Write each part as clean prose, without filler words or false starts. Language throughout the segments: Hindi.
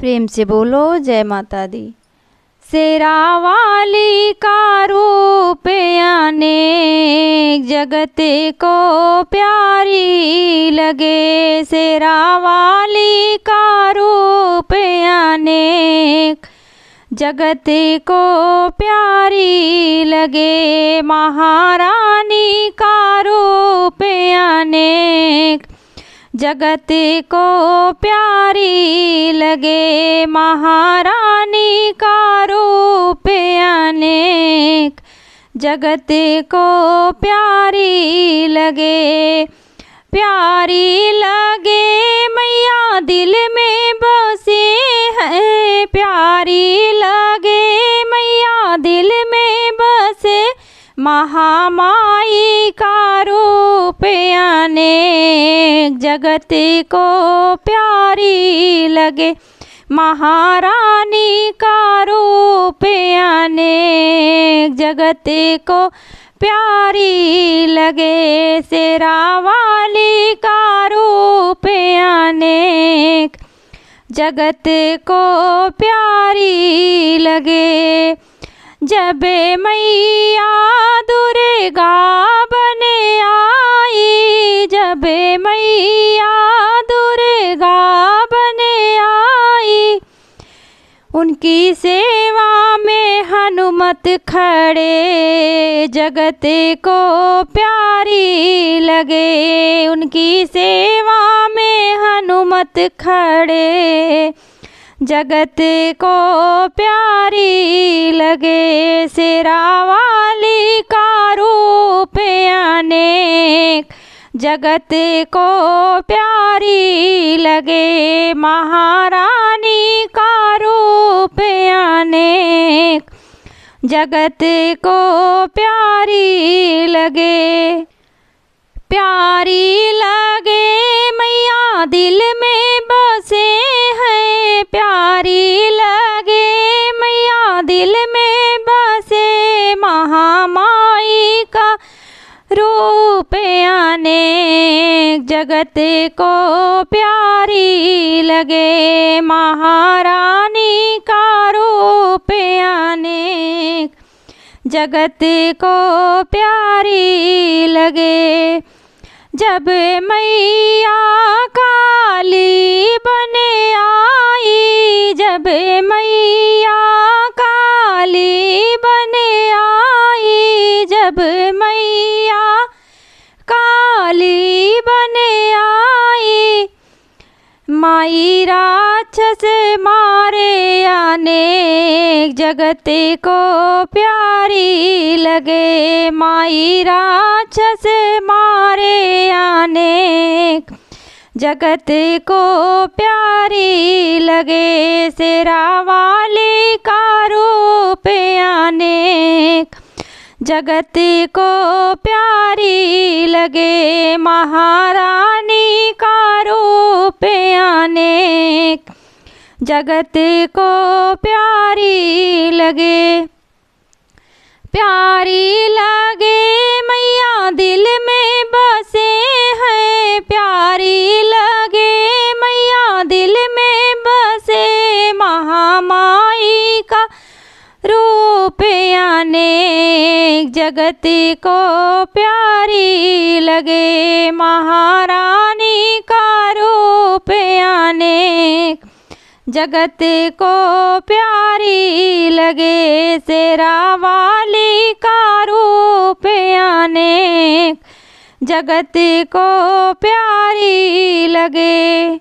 प्रेम से बोलो जय माता दी। शेरा वाली का रूप अनेक जगत को प्यारी लगे। शेरा वाली का रूप अनेक जगत को प्यारी लगे। महारानी का रूप अनेक जगत को प्यारी लगे। महारानी का रूप अनेक जगत को प्यारी लगे। प्यारी लगे मैया दिल में बसे हैं। प्यारी लगे मैया दिल में बसे। महामाई का रूप अनेक जगत को प्यारी लगे। महारानी का रूप अनेक जगत को प्यारी लगे। शेरा वाली का रूप अनेक जगत को प्यारी लगे। जब मैया दुर्गा बने आई, जब मैया दुर्गा बने आई, उनकी सेवा में हनुमत खड़े जगत को प्यारी लगे। उनकी सेवा में हनुमत खड़े जगत को प्यारी लगे। शेरा वाली का रूप अनेक जगत को प्यारी लगे। महारानी का रूप अनेक जगत को प्यारी लगे। प्यारी लगे मैया दिल में बसे हैं। प्यारी लगे मैया दिल में बसे। महामाई का रूप अनेक जगत को प्यारी लगे। महारानी का रूप अनेक जगत को प्यारी लगे। जब मैया काली बने आई, जब मैया काली बने आई, जब मैया काली बने आई, माई राक्षस मारे अनेक जगत को प्यारी लगे। माई राक्षस मारे अनेक जगत को प्यारी लगे। शेरा वाली का रूप अनेक जगत को प्यारी लगे। महारानी का रूप अनेक जगत को प्यारी लगे। प्यारी लगे मैया दिल में बसे हैं। प्यारी लगे मैया दिल में बसे। महामाई का रूप अनेक जगत को प्यारी लगे। महारानी का रूप अनेक जगत को प्यारी लगे। शेरा वाली का रूप अनेक जगत को प्यारी लगे।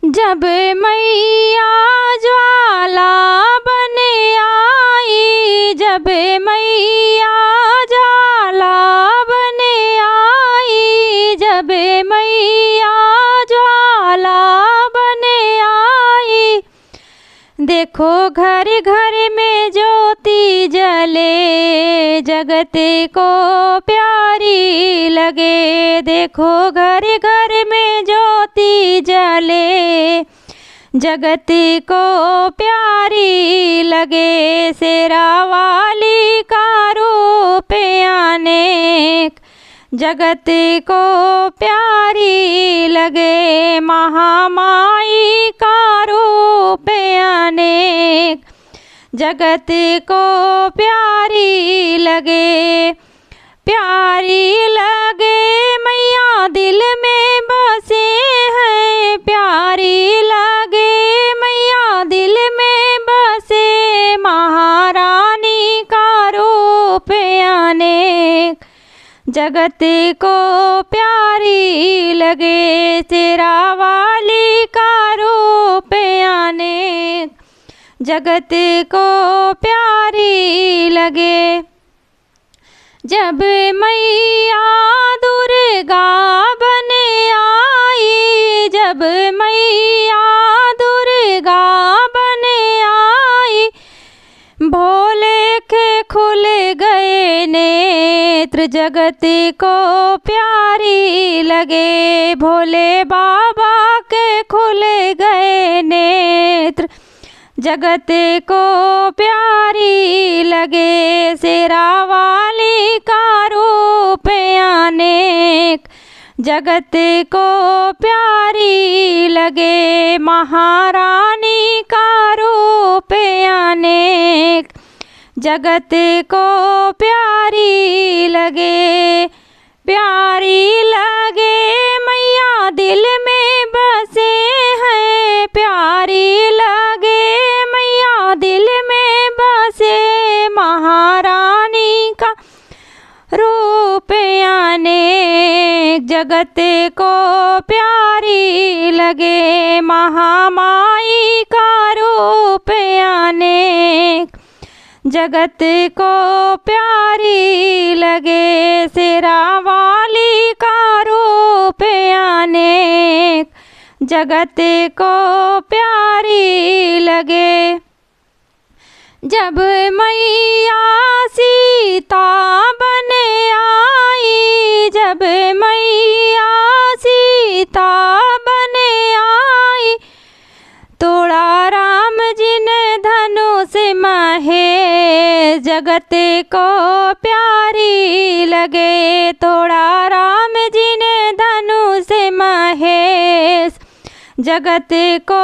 जब मैया ज्वाला बने आई, जब मैया ज्वाला बने आई, जब मैया ज्वाला बने आई, देखो घर घर में ज्योति जले जगत को प्यारी लगे। देखो घर घर में ज्योति जले जगत को प्यारी लगे। शेरा वाली का रूप अनेक जगत को प्यारी लगे। महामाई का रूप जगत को प्यारी लगे। प्यारी लगे मैया दिल में बसे हैं, प्यारी लगे मैया दिल में बसे। महारानी का रूप अनेक, जगत को प्यारी लगे। शेरा वाली का रूप अनेक, जगत को प्यारी लगे। जब मैया दुर्गा बने आई, जब मैया दुर्गा बने आई, भोले के खुल गए नेत्र, जगत को प्यारी लगे। भोले बाबा के खुल गए नेत्र, जगत को प्यारी लगे। शेरा वाली का रूप अनेक, जगत को प्यारी लगे। महारानी का रूप अनेक, जगत को प्यारी लगे। प्यारी लगे मैया दिल में बसे हैं, प्यारी लगे मैया दिल में बसे। महारानी का रूप अनेक, जगत को प्यारी लगे। महामाई का रूप अनेक, जगत को प्यारी लगे। शेरा वाली का रूप अनेक, जगत को प्यारी लगे। जब मैया सीता बने आई, जब मैया सीता बने आई, तोड़ा राम जी ने धनुष महेश, जगत को प्यारी लगे। तोड़ा राम जी ने धनुष महेश, जगत को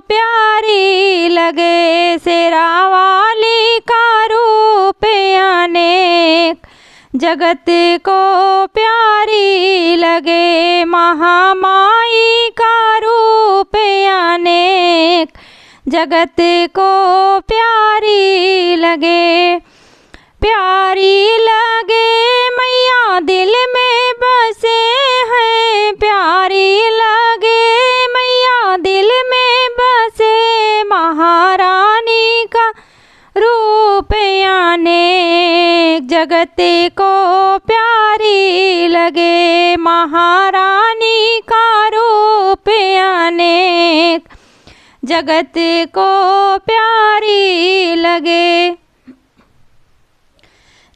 प्यारी लगे। शेरा वाली का रूप अनेक, जगत को प्यारी लगे। महामाई का रूप अनेक, जगत को प्यारी लगे। प्यारी लगे मैया दिल में बसे हैं, प्यारी लगे मैया दिल में बसे। महारानी का रूप अनेक, जगत को प्यारी लगे। महारानी का रूप अनेक, जगत को प्यारी लगे।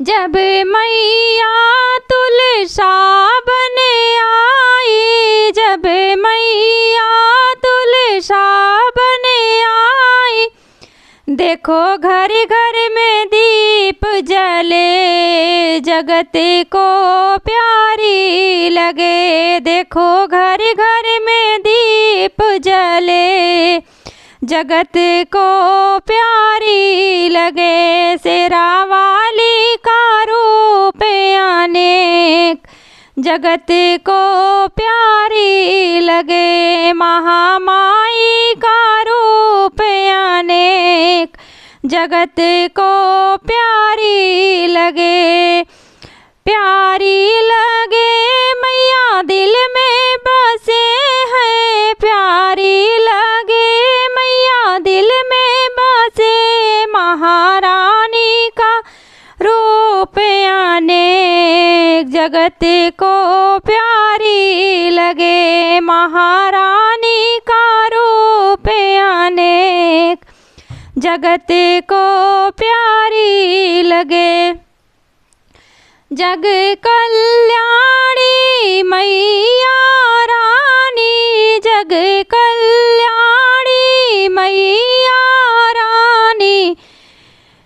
जब मैया तुलसा बने आई, जब मैया तुलसा बने आई, देखो घर घर में दीप जले, जगत को प्यारी लगे। देखो घर घर में दीप जले, जगत को प्यारी लगे। शेरा वाली का रूप अनेक, जगत को प्यारी लगे। महामाई का रूप अनेक, जगत को प्यारी लगे। प्यारी लगे मैया दिल में बसे हैं, प्यारी लगे मैया दिल में बसे। महारानी का रूप अनेक, जगत को प्यारी लगे। महारानी का रूप अनेक, जगत को प्यारी लगे। जग कल्याणी मैया रानी, जग कल्याणी मैया रानी,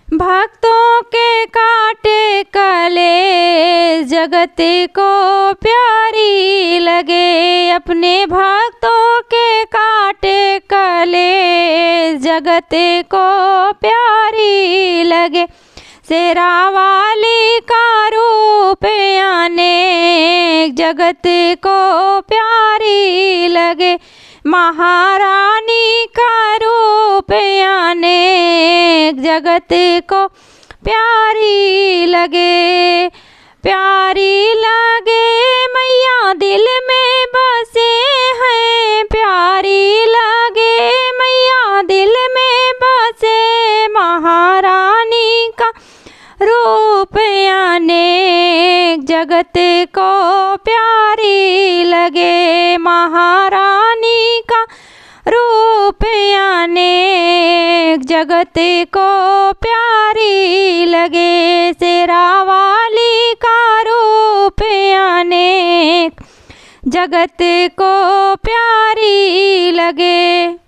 भक्तों के काटे कलेश, जगत को प्यारी लगे। अपने भक्तों के काटे कलेश, जगत को प्यारी लगे। शेरा वाली का रूप अनेक जगत को प्यारी लगे। महारानी का रूप अनेक जगत को प्यारी लगे। प्यारी लगे मैया दिल में बसे हैं, प्यारी लगे मैया दिल में बसे। महारानी का रूप अनेक जगत को प्यारी लगे। महारानी का रूप अनेक जगत को प्यारी लगे। शेरा वाली का रूप अनेक जगत को प्यारी लगे।